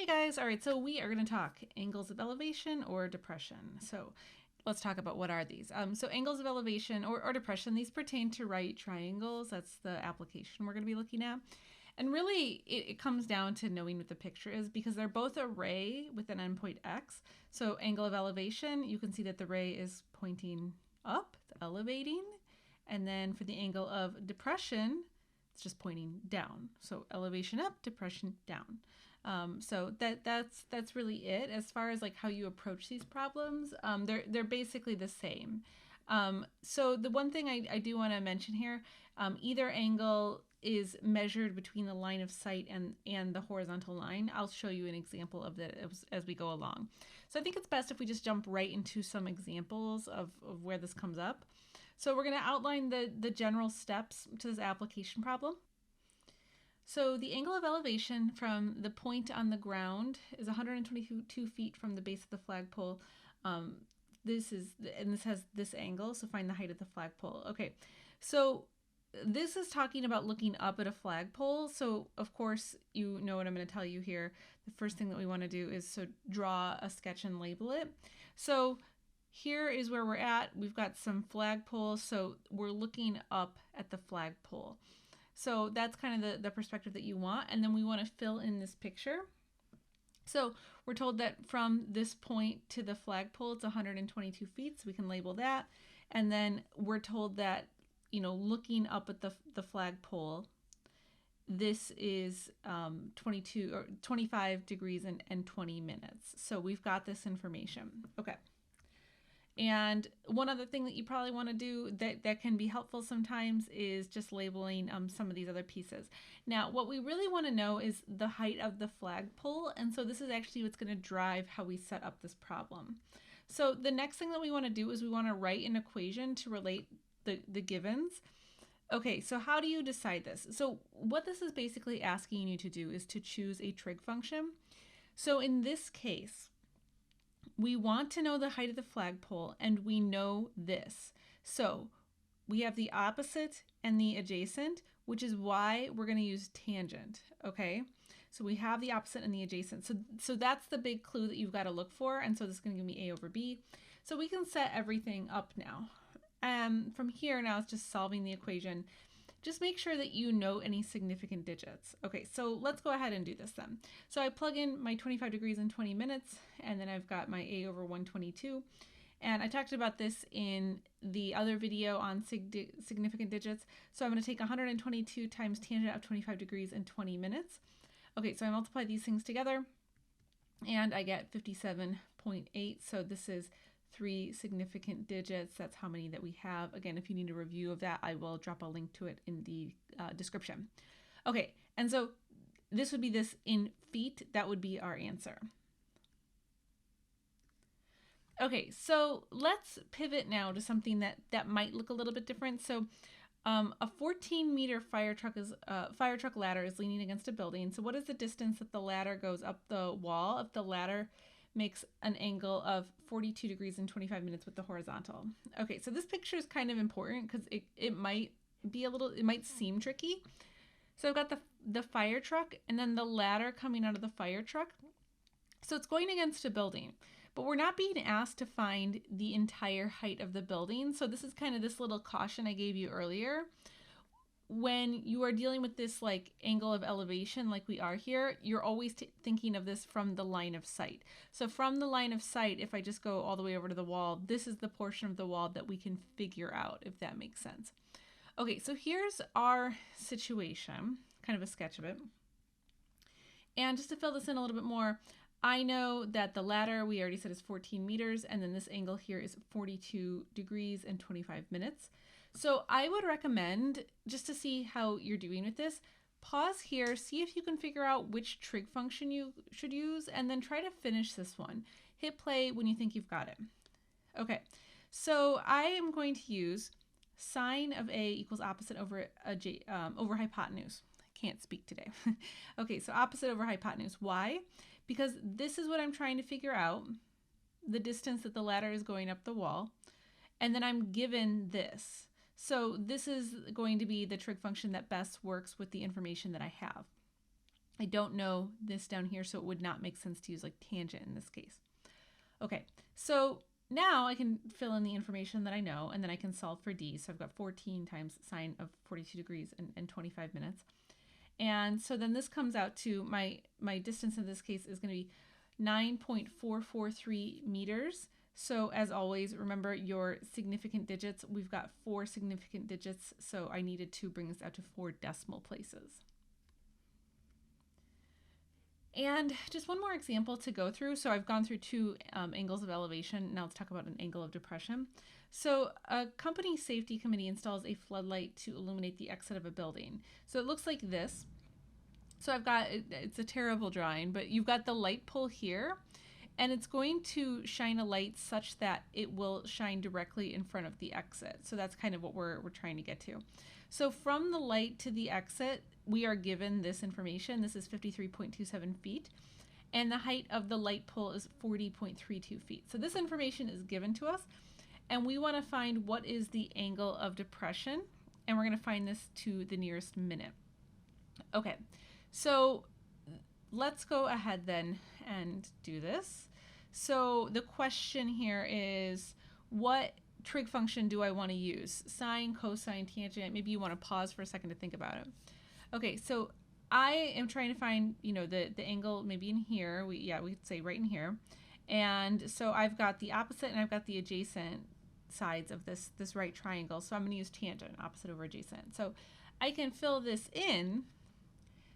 Hey guys, all right, so we are going to talk angles of elevation or depression. So let's talk about what are these. So angles of elevation or depression, these pertain to right triangles. That's the application we're going to be looking at. And really, it comes down to knowing what the picture is because they're both a ray with an endpoint x. So angle of elevation, you can see that the ray is pointing up, it's elevating. And then for the angle of depression, it's just pointing down. So elevation up, depression down. So that's really it as far as like how you approach these problems. They're basically the same. So the one thing I do want to mention here, either angle is measured between the line of sight and the horizontal line. I'll show you an example of that as we go along. So I think it's best if we just jump right into some examples of where this comes up. So we're going to outline the general steps to this application problem. So the angle of elevation from the point on the ground is 122 feet from the base of the flagpole. This has this angle, so find the height of the flagpole. Okay, so this is talking about looking up at a flagpole. So of course, you know what I'm going to tell you here. The first thing that we want to do is draw a sketch and label it. So here is where we're at. We've got some flagpoles, so we're looking up at the flagpole. So that's kind of the perspective that you want. And then we want to fill in this picture. So we're told that from this point to the flagpole, it's 122 feet. So we can label that. And then we're told that, looking up at the flagpole, this is 22 or 25 degrees and 20 minutes. So we've got this information. Okay. And one other thing that you probably want to do that can be helpful sometimes is just labeling some of these other pieces. Now, what we really want to know is the height of the flagpole. And so this is actually what's going to drive how we set up this problem. So the next thing that we want to do is we want to write an equation to relate the givens. Okay, so how do you decide this? So what this is basically asking you to do is to choose a trig function. So in this case, we want to know the height of the flagpole, and we know this. So we have the opposite and the adjacent, which is why we're going to use tangent, okay? So we have the opposite and the adjacent. So that's the big clue that you've got to look for, and so this is going to give me A over B. So we can set everything up now. From here, now it's just solving the equation. Just make sure that you know any significant digits. Okay, so let's go ahead and do this then. So I plug in my 25 degrees and 20 minutes, and then I've got my A over 122. And I talked about this in the other video on significant digits. So I'm going to take 122 times tangent of 25 degrees and 20 minutes. Okay, so I multiply these things together, and I get 57.8. So this is 3 significant digits. That's how many that we have. Again, if you need a review of that, I will drop a link to it in the description. Okay, and so this would be this in feet. That would be our answer. Okay, so let's pivot now to something that might look a little bit different. So a 14-meter fire truck ladder is leaning against a building. So what is the distance that the ladder goes up the wall if the ladder makes an angle of 42 degrees and 25 minutes with the horizontal? Okay, so this picture is kind of important because it might seem tricky. So I've got the fire truck and then the ladder coming out of the fire truck. So it's going against a building, but we're not being asked to find the entire height of the building. So this is kind of this little caution I gave you earlier. When you are dealing with this like angle of elevation like we are here, you're always thinking of this from the line of sight. So from the line of sight, if I just go all the way over to the wall, this is the portion of the wall that we can figure out, if that makes sense. Okay, so here's our situation, kind of a sketch of it. And just to fill this in a little bit more, I know that the ladder, we already said, is 14 meters, and then this angle here is 42 degrees and 25 minutes. So I would recommend, just to see how you're doing with this, pause here, see if you can figure out which trig function you should use, and then try to finish this one. Hit play when you think you've got it. Okay, so I am going to use sine of A equals opposite over hypotenuse. I can't speak today. Okay, so opposite over hypotenuse. Why? Because this is what I'm trying to figure out, the distance that the ladder is going up the wall, and then I'm given this. So this is going to be the trig function that best works with the information that I have. I don't know this down here, so it would not make sense to use like tangent in this case. Okay, so now I can fill in the information that I know, and then I can solve for d. So I've got 14 times sine of 42 degrees and 25 minutes. And so then this comes out to my distance in this case is going to be 9.443 meters. So as always, remember your significant digits. We've got 4 significant digits, so I needed to bring this out to 4 decimal places. And just one more example to go through. So I've gone through 2 angles of elevation. Now let's talk about an angle of depression. So a company safety committee installs a floodlight to illuminate the exit of a building. So it looks like this. So I've got, it's a terrible drawing, but you've got the light pole here, and it's going to shine a light such that it will shine directly in front of the exit. So that's kind of what we're trying to get to. So from the light to the exit, we are given this information. This is 53.27 feet, and the height of the light pole is 40.32 feet. So this information is given to us, and we want to find what is the angle of depression, and we're going to find this to the nearest minute. Okay, so let's go ahead then and do this. So the question here is, what trig function do I want to use? Sine, cosine, tangent. Maybe you want to pause for a second to think about it. Okay, so I am trying to find, you know, the angle maybe in here. We could say right in here. And so I've got the opposite and I've got the adjacent sides of this right triangle. So I'm going to use tangent, opposite over adjacent. So I can fill this in.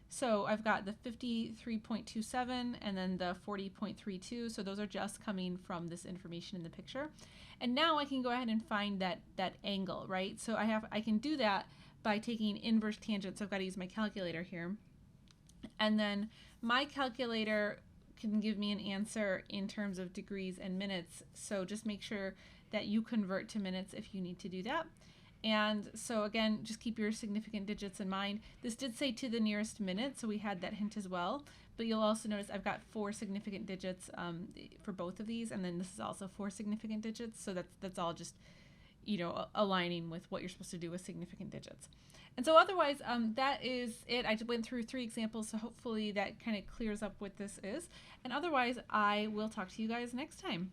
So I've got the 53.27 and then the 40.32. So those are just coming from this information in the picture. And now I can go ahead and find that angle, right? So I can do that by taking inverse tangent. So I've got to use my calculator here. And then my calculator can give me an answer in terms of degrees and minutes. So just make sure that you convert to minutes if you need to do that. And so again, just keep your significant digits in mind. This did say to the nearest minute, so we had that hint as well. But you'll also notice I've got 4 significant digits for both of these, and then this is also 4 significant digits. So that's all just, you know, aligning with what you're supposed to do with significant digits. And so otherwise, that is it. I just went through 3 examples, so hopefully that kind of clears up what this is. And otherwise, I will talk to you guys next time.